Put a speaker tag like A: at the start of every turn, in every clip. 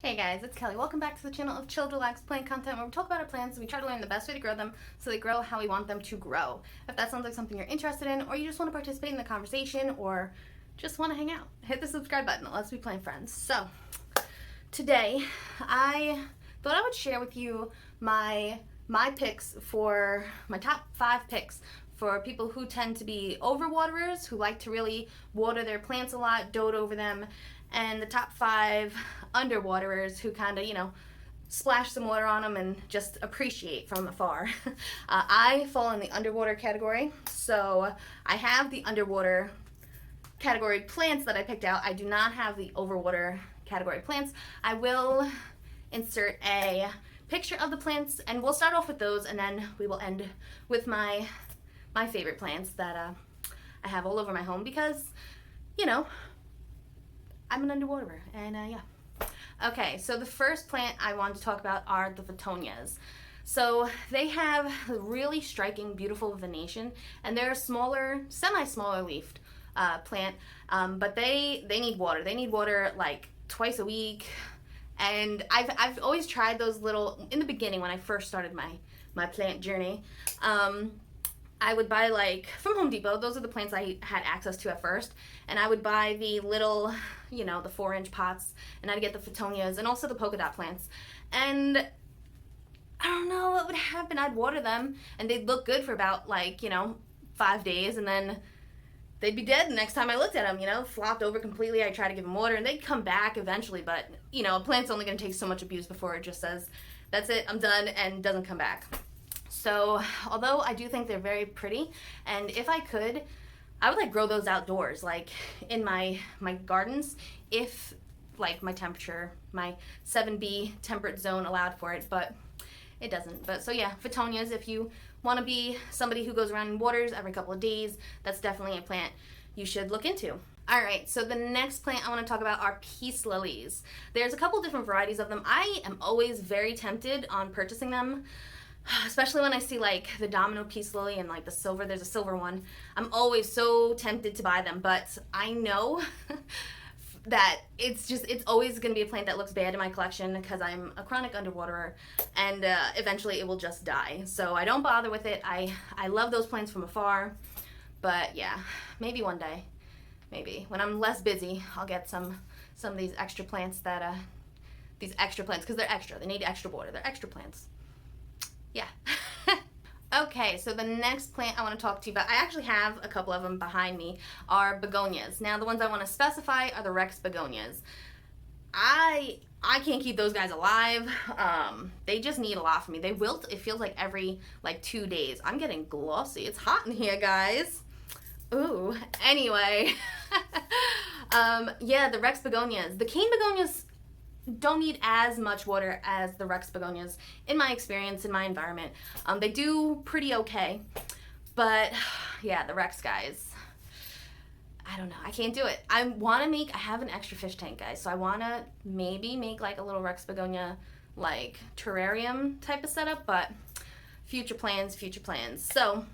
A: Hey guys, it's Kelly. Welcome back to the channel of chilled, relaxed plant content where we talk about our plants and we try to learn the best way to grow them so they grow how we want them to grow. If that sounds like something you're interested in, or you just want to participate in the conversation, or just want to hang out, hit the subscribe button. Let's be plant friends. So, today I thought I would share with you my picks for my top 5 picks for people who tend to be overwaterers, who like to really water their plants a lot, dote over them, and the top 5 underwaterers who kind of, splash some water on them and just appreciate from afar. I fall in the underwater category, so I have the underwater category plants that I picked out. I do not have the overwater category plants. I will insert a picture of the plants, and we'll start off with those, and then we will end with my favorite plants that I have all over my home because, I'm an underwaterer, and yeah. Okay, so the first plant I want to talk about are the Photonias. So they have a really striking, beautiful venation, and they're a smaller, semi-smaller leafed plant, but they need water. They need water like twice a week, and I've always tried those little, in the beginning when I first started my plant journey, I would buy from Home Depot. Those are the plants I had access to at first. And I would buy the little, the 4-inch pots. And I'd get the Photonias and also the polka dot plants. And I don't know what would happen. I'd water them and they'd look good for about 5 days. And then they'd be dead the next time I looked at them, flopped over completely. I'd try to give them water and they'd come back eventually. But, a plant's only going to take so much abuse before it just says, that's it, I'm done, and doesn't come back. So, although I do think they're very pretty, and if I could, I would grow those outdoors, in my gardens, if my temperature, my 7B temperate zone allowed for it, but it doesn't. But so yeah, Photonias, if you want to be somebody who goes around and waters every couple of days, that's definitely a plant you should look into. Alright, so the next plant I want to talk about are peace lilies. There's a couple different varieties of them. I am always very tempted on purchasing them, especially when I see the domino peace lily and the silver. There's a silver one. I'm always so tempted to buy them, but I know that it's always going to be a plant that looks bad in my collection because I'm a chronic underwaterer, and eventually it will just die. So I don't bother with it. I love those plants from afar, but yeah, maybe one day, maybe when I'm less busy, I'll get some of these extra plants that because they're extra. They need extra water. They're extra plants. Yeah. Okay, so the next plant I want to talk to you about, I actually have a couple of them behind me, are begonias. Now, the ones I want to specify are the Rex begonias. I can't keep those guys alive. They just need a lot from me. They wilt, it feels like every 2 days. I'm getting glossy. It's hot in here, guys. Ooh. Anyway. Yeah, the Rex begonias. The cane begonias don't need as much water as the Rex begonias, in my experience, in my environment. They do pretty okay, but yeah, the Rex guys, I don't know, I can't do it. I have an extra fish tank, guys, so I want to maybe make a little Rex begonia terrarium type of setup, but future plans. So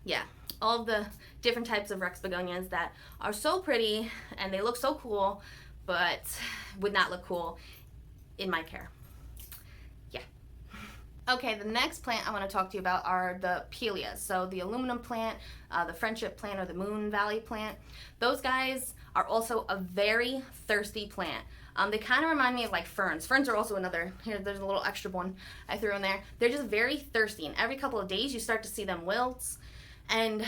A: yeah, all of the different types of Rex begonias that are so pretty and they look so cool, but would not look cool in my care. Yeah. Okay, the next plant I want to talk to you about are the Pelias. So the aluminum plant, the friendship plant, or the Moon Valley plant. Those guys are also a very thirsty plant. They kind of remind me of ferns. Ferns are also another, there's a little extra one I threw in there. They're just very thirsty, and every couple of days you start to see them wilt, and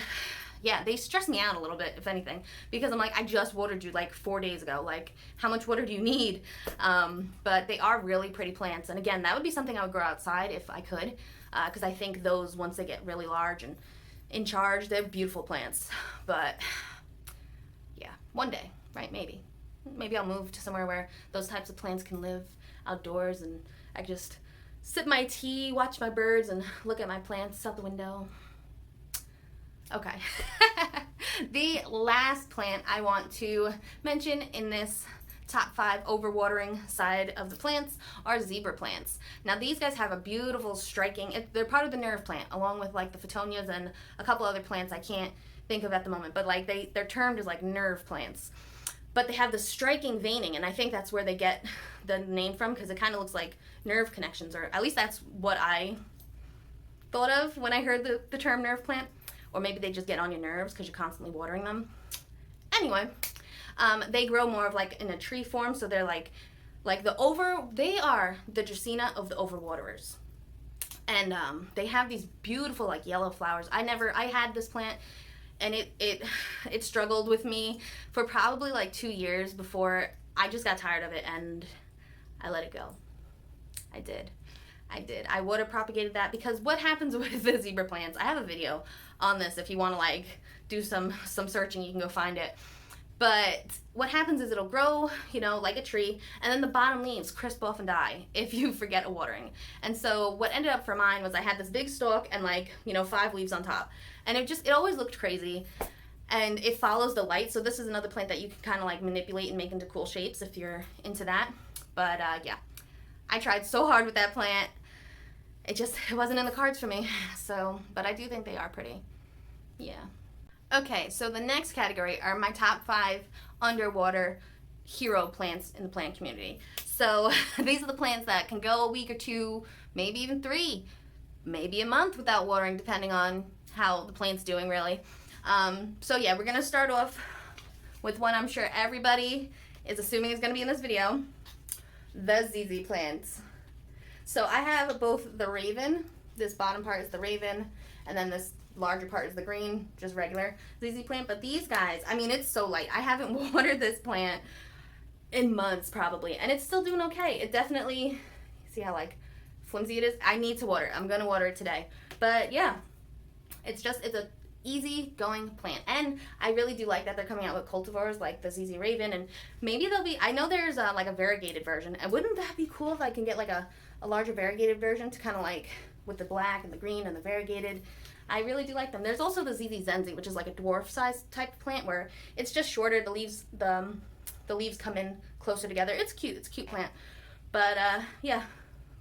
A: yeah, they stress me out a little bit, if anything, because I'm I just watered you 4 days ago. How much water do you need? But they are really pretty plants. And again, that would be something I would grow outside if I could, because I think those, once they get really large and in charge, they're beautiful plants. But yeah, one day, right? Maybe I'll move to somewhere where those types of plants can live outdoors, and I just sip my tea, watch my birds, and look at my plants out the window. Okay. The last plant I want to mention in this top 5 overwatering side of the plants are zebra plants. Now, these guys have a beautiful, striking, they're part of the nerve plant, along with the Photonias and a couple other plants I can't think of at the moment, but they're termed as nerve plants. but they have the striking veining, and I think that's where they get the name from, because it kind of looks like nerve connections, or at least that's what I thought of when I heard the term nerve plant. Or maybe they just get on your nerves because you're constantly watering them. Anyway, they grow more of like in a tree form, so they're they are the Dracaena of the overwaterers. And they have these beautiful like yellow flowers. I had this plant, and it struggled with me for probably like 2 years before I just got tired of it and I let it go. I did. I water propagated that, because what happens with the zebra plants, I have a video on this if you want to like do some searching, you can go find it. But what happens is it'll grow, like a tree, and then the bottom leaves crisp off and die if you forget a watering. And so what ended up for mine was I had this big stalk and 5 leaves on top. And it always looked crazy. And it follows the light. So this is another plant that you can kind of like manipulate and make into cool shapes if you're into that. But yeah, I tried so hard with that plant. It wasn't in the cards for me. So, but I do think they are pretty. Yeah. Okay, so the next category are my top 5 underwater hero plants in the plant community. So these are the plants that can go a week or 2, maybe even 3, maybe a month without watering, depending on how the plant's doing, really. So yeah, we're going to start off with one I'm sure everybody is assuming is going to be in this video, the ZZ plants. So I have both the raven, this bottom part is the raven, and then this larger part is the green, just regular ZZ plant. But these guys, it's so light. I haven't watered this plant in months probably, and it's still doing okay. It definitely, see how like flimsy it is? I need to water it. I'm gonna water it today. But yeah, it's a easy going plant, and I really do like that they're coming out with cultivars like the ZZ Raven, and maybe I know there's like a variegated version, and wouldn't that be cool if I can get like a larger variegated version to kind of like with the black and the green and the variegated. I really do like them. There's also the ZZ Zenzi, which is like a dwarf size type of plant where it's just shorter. The leaves come in closer together. It's cute. It's a cute plant. But yeah,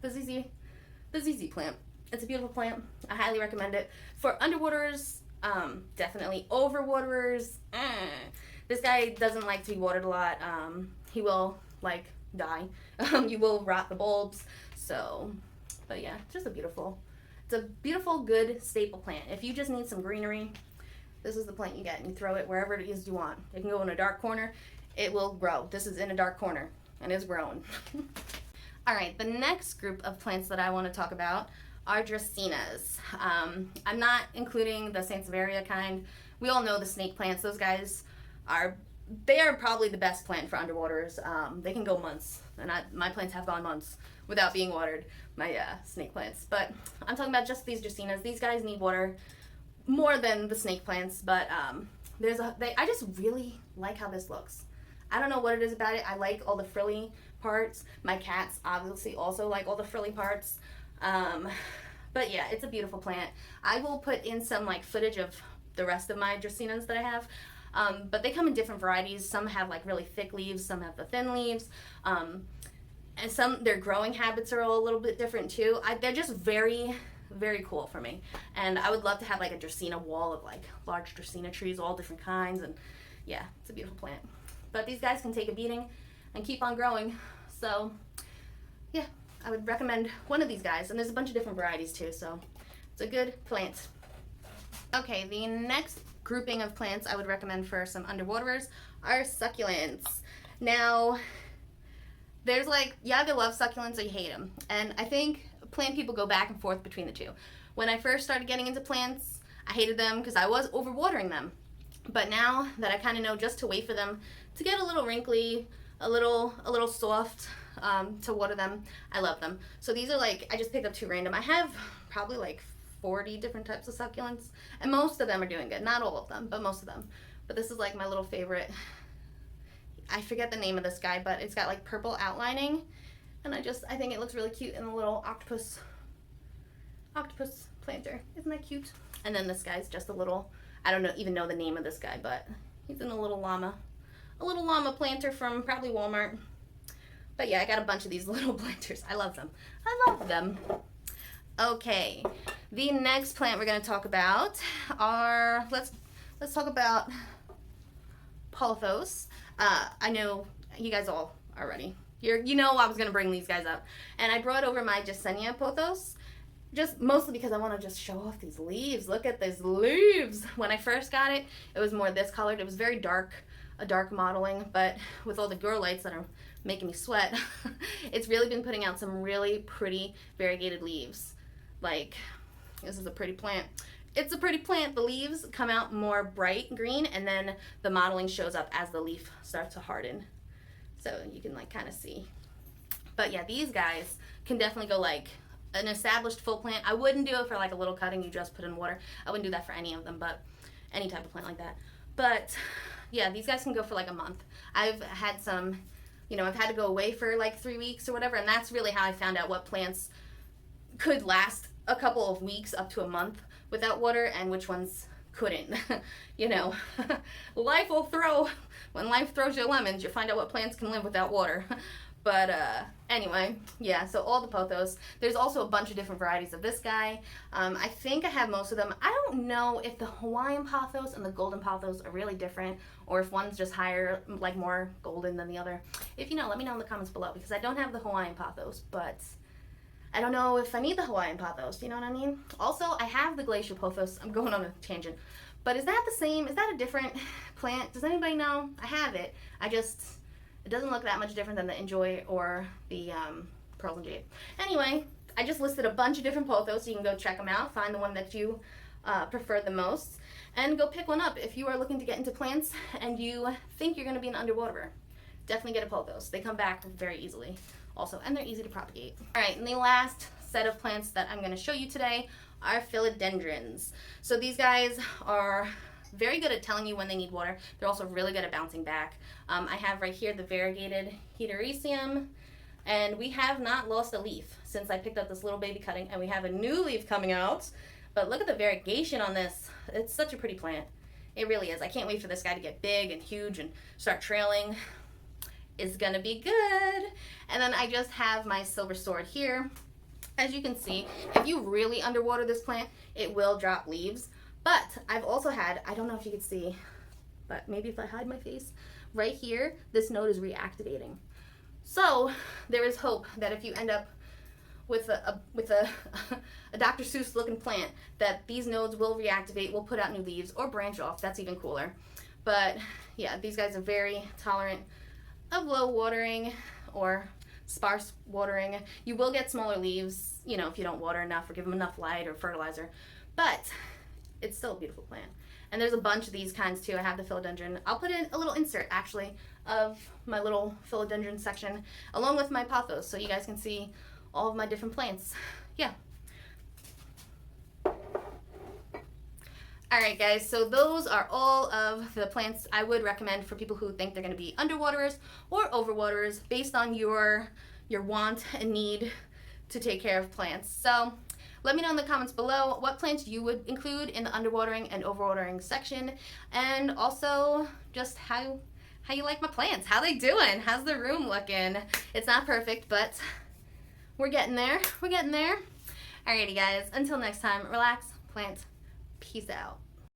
A: the ZZ plant. It's a beautiful plant. I highly recommend it for underwaterers. Definitely overwaterers. This guy doesn't like to be watered a lot. He will like die. You will rot the bulbs. So, but yeah, it's a beautiful, good staple plant. If you just need some greenery, this is the plant you get, and you throw it wherever it is you want. It can go in a dark corner. It will grow. This is in a dark corner, and it's growing. All right, the next group of plants that I want to talk about are Dracaenas. I'm not including the Sansevieria kind. We all know the snake plants. Those guys are probably the best plant for underwaters. They can go months, and my plants have gone months without being watered, my snake plants. But I'm talking about just these Dracaenas. These guys need water more than the snake plants, but I just really like how this looks. I don't know what it is about it. I like all the frilly parts. My cats obviously also like all the frilly parts. But yeah, it's a beautiful plant. I will put in some like footage of the rest of my Dracaenas that I have. But they come in different varieties. Some have like really thick leaves, some have the thin leaves. And their growing habits are all a little bit different too. They're just very, very cool for me. And I would love to have like a Dracaena wall of like large Dracaena trees, all different kinds. And yeah, it's a beautiful plant. But these guys can take a beating and keep on growing. So yeah, I would recommend one of these guys. And there's a bunch of different varieties too, so it's a good plant. Okay, the next grouping of plants I would recommend for some underwaterers are succulents. Now, there's like, you either love succulents or you hate them. And I think plant people go back and forth between the two. When I first started getting into plants, I hated them because I was overwatering them. But now that I kind of know just to wait for them to get a little wrinkly, a little soft, to water them, I love them. So these are like, I just picked up 2 random. I have probably like 40 different types of succulents, and most of them are doing good. Not all of them, but most of them. But this is like my little favorite. I forget the name of this guy, but it's got like purple outlining, and I think it looks really cute in a little octopus planter. Isn't that cute? And then this guy's just a little, I don't even know the name of this guy, but he's in a little llama planter from probably Walmart. But yeah, I got a bunch of these little planters. I love them. Okay, the next plant we're going to talk about are, let's talk about polyphos. I know you guys all are ready. You know I was going to bring these guys up. And I brought over my Jasenia pothos, just mostly because I want to just show off these leaves. Look at these leaves. When I first got it, it was more this colored. It was very dark, a dark modeling, but with all the grow lights that are making me sweat, it's really been putting out some really pretty variegated leaves. Like, this is a pretty plant. It's a pretty plant. The leaves come out more bright green, and then the modeling shows up as the leaf starts to harden. So you can like kind of see. But yeah, these guys can definitely go like an established full plant. I wouldn't do it for like a little cutting you just put in water. I wouldn't do that for any of them, but any type of plant like that. But yeah, these guys can go for like a month. I've had some, I've had to go away for like 3 weeks or whatever, and that's really how I found out what plants could last a couple of weeks up to a month without water and which ones couldn't. Life will throw, when life throws you lemons, you find out what plants can live without water. But anyway, yeah, so all the pothos. There's also a bunch of different varieties of this guy. I think I have most of them. I don't know if the Hawaiian pothos and the golden pothos are really different, or if one's just higher, like more golden than the other. If you know, let me know in the comments below, because I don't have the Hawaiian pothos, but I don't know if I need the Hawaiian pothos, you know what I mean? Also, I have the glacial pothos. I'm going on a tangent. But is that the same? Is that a different plant? Does anybody know? I have it. It doesn't look that much different than the Enjoy or the Pearls and Jade. Anyway, I just listed a bunch of different pothos, so you can go check them out, find the one that you prefer the most, and go pick one up if you are looking to get into plants and you think you're going to be an underwaterer. Definitely get a pothos. They come back very easily also, and they're easy to propagate. All right, and the last set of plants that I'm going to show you today are philodendrons. So these guys are very good at telling you when they need water. They're also really good at bouncing back. I have right here the variegated Hetericium, and we have not lost a leaf since I picked up this little baby cutting, and we have a new leaf coming out. But look at the variegation on this. It's such a pretty plant. It really is. I can't wait for this guy to get big and huge and start trailing. It's gonna be good. And then I just have my silver sword here. As you can see, if you really underwater this plant, it will drop leaves. But I've also had, I don't know if you can see, but maybe if I hide my face, right here, this node is reactivating. So there is hope that if you end up with a Dr. Seuss looking plant, that these nodes will reactivate, will put out new leaves, or branch off. That's even cooler. But yeah, these guys are very tolerant of low watering or sparse watering. You will get smaller leaves, if you don't water enough or give them enough light or fertilizer. But it's still a beautiful plant. And there's a bunch of these kinds too. I have the philodendron. I'll put in a little insert actually of my little philodendron section along with my pothos so you guys can see all of my different plants. Yeah. Alright guys, so those are all of the plants I would recommend for people who think they're going to be underwaterers or overwaterers based on your want and need to take care of plants. So let me know in the comments below what plants you would include in the underwatering and overwatering section, and also just how you like my plants. How they doing? How's the room looking? It's not perfect, but we're getting there. We're getting there. Alrighty guys, until next time, relax, plant, peace out.